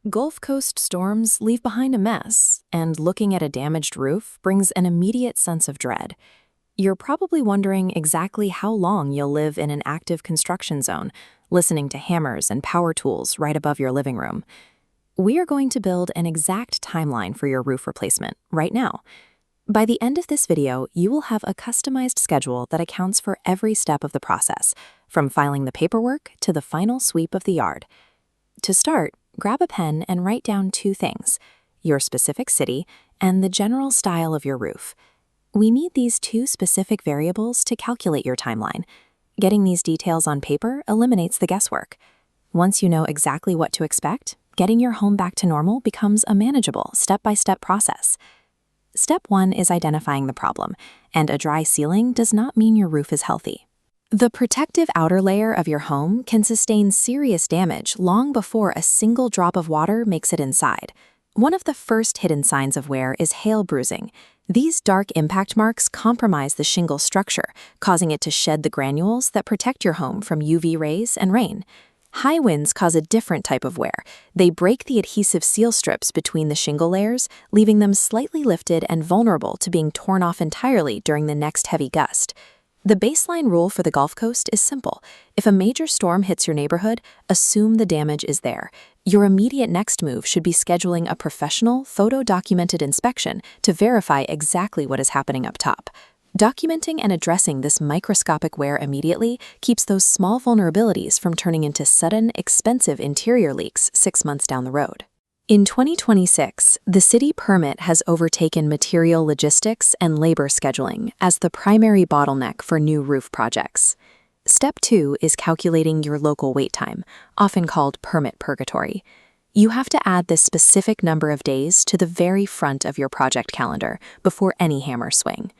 Gulf Coast storms leave behind a mess, and looking at a damaged roof brings an immediate sense of dread. You're probably wondering exactly how long you'll live in an active construction zone, listening to hammers and power tools right above your living room. We are going to build an exact timeline for your roof replacement right now. By the end of this video, you will have a customized schedule that accounts for every step of the process, from filing the paperwork to the final sweep of the yard. To start, grab a pen and write down two things: your specific city and the general style of your roof. We need these two specific variables to calculate your timeline. Getting these details on paper eliminates the guesswork. Once you know exactly what to expect, getting your home back to normal becomes a manageable, step-by-step process. Step 1 is identifying the problem, and a dry ceiling does not mean your roof is healthy. The protective outer layer of your home can sustain serious damage long before a single drop of water makes it inside. One of the first hidden signs of wear is hail bruising. These dark impact marks compromise the shingle structure, causing it to shed the granules that protect your home from UV rays and rain. High winds cause a different type of wear. They break the adhesive seal strips between the shingle layers, leaving them slightly lifted and vulnerable to being torn off entirely during the next heavy gust. The baseline rule for the Gulf Coast is simple. If a major storm hits your neighborhood, assume the damage is there. Your immediate next move should be scheduling a professional, photo-documented inspection to verify exactly what is happening up top. Documenting and addressing this microscopic wear immediately keeps those small vulnerabilities from turning into sudden, expensive interior leaks 6 months down the road. In 2026, the city permit has overtaken material logistics and labor scheduling as the primary bottleneck for new roof projects. Step 2 is calculating your local wait time, often called permit purgatory. You have to add this specific number of days to the very front of your project calendar before any hammers swing.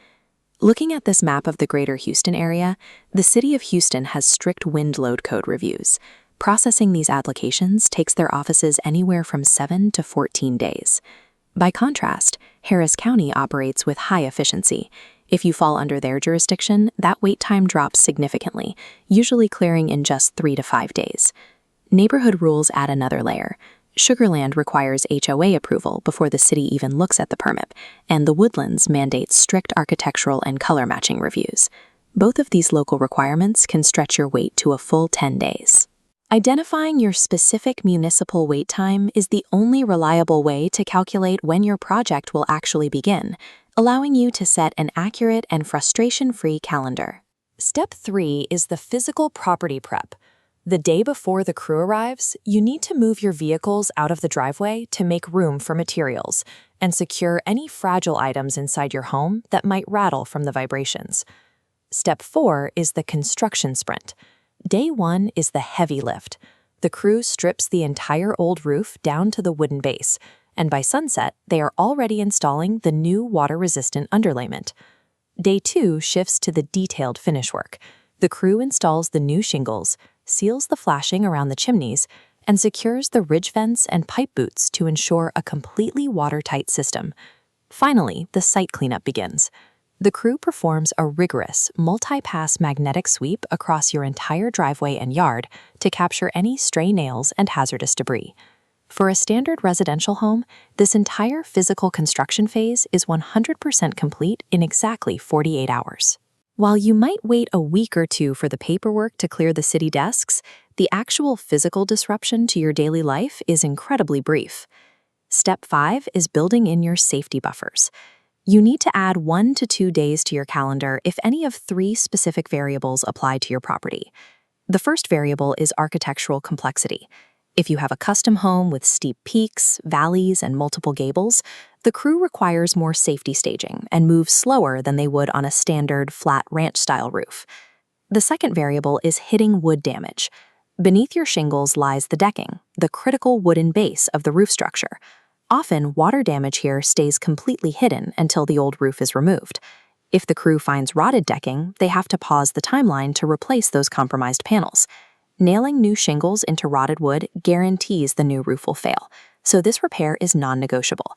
Looking at this map of the greater Houston area, the city of Houston has strict wind load code reviews. Processing these applications takes their offices anywhere from 7 to 14 days. By contrast, Harris County operates with high efficiency. If you fall under their jurisdiction, that wait time drops significantly, usually clearing in just 3 to 5 days. Neighborhood rules add another layer. Sugarland requires HOA approval before the city even looks at the permit, and the Woodlands mandates strict architectural and color matching reviews. Both of these local requirements can stretch your wait to a full 10 days. Identifying your specific municipal wait time is the only reliable way to calculate when your project will actually begin, allowing you to set an accurate and frustration-free calendar. Step 3 is the physical property prep. The day before the crew arrives, you need to move your vehicles out of the driveway to make room for materials and secure any fragile items inside your home that might rattle from the vibrations. Step 4 is the construction sprint. Day 1 is the heavy lift. The crew strips the entire old roof down to the wooden base, and by sunset, they are already installing the new water-resistant underlayment. Day 2 shifts to the detailed finish work. The crew installs the new shingles, seals the flashing around the chimneys, and secures the ridge vents and pipe boots to ensure a completely watertight system. Finally, the site cleanup begins. The crew performs a rigorous, multi-pass magnetic sweep across your entire driveway and yard to capture any stray nails and hazardous debris. For a standard residential home, this entire physical construction phase is 100% complete in exactly 48 hours. While you might wait a week or two for the paperwork to clear the city desks, the actual physical disruption to your daily life is incredibly brief. Step 5 is building in your safety buffers. You need to add 1 to 2 days to your calendar if any of 3 specific variables apply to your property. The first variable is architectural complexity. If you have a custom home with steep peaks, valleys, and multiple gables, the crew requires more safety staging and moves slower than they would on a standard, flat ranch-style roof. The second variable is hitting wood damage. Beneath your shingles lies the decking, the critical wooden base of the roof structure. Often, water damage here stays completely hidden until the old roof is removed. If the crew finds rotted decking, they have to pause the timeline to replace those compromised panels. Nailing new shingles into rotted wood guarantees the new roof will fail, so this repair is non-negotiable.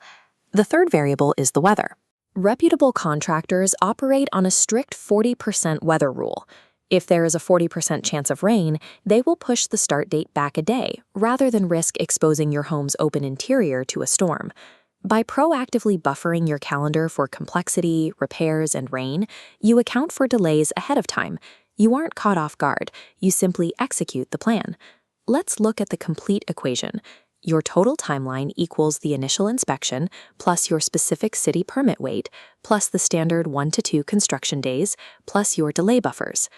The third variable is the weather. Reputable contractors operate on a strict 40% weather rule. If there is a 40% chance of rain, they will push the start date back a day, rather than risk exposing your home's open interior to a storm. By proactively buffering your calendar for complexity, repairs, and rain, you account for delays ahead of time. You aren't caught off guard, you simply execute the plan. Let's look at the complete equation. Your total timeline equals the initial inspection, plus your specific city permit wait, plus the standard 1 to 2 construction days, plus your delay buffers.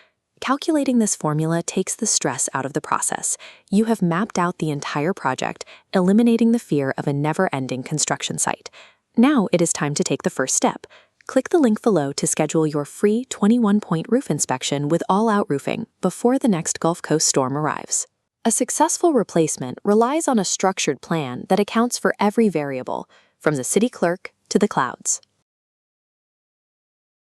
Calculating this formula takes the stress out of the process. You have mapped out the entire project, eliminating the fear of a never-ending construction site. Now it is time to take the first step. Click the link below to schedule your free 21-point roof inspection with All Out Roofing before the next Gulf Coast storm arrives. A successful replacement relies on a structured plan that accounts for every variable, from the city clerk to the clouds.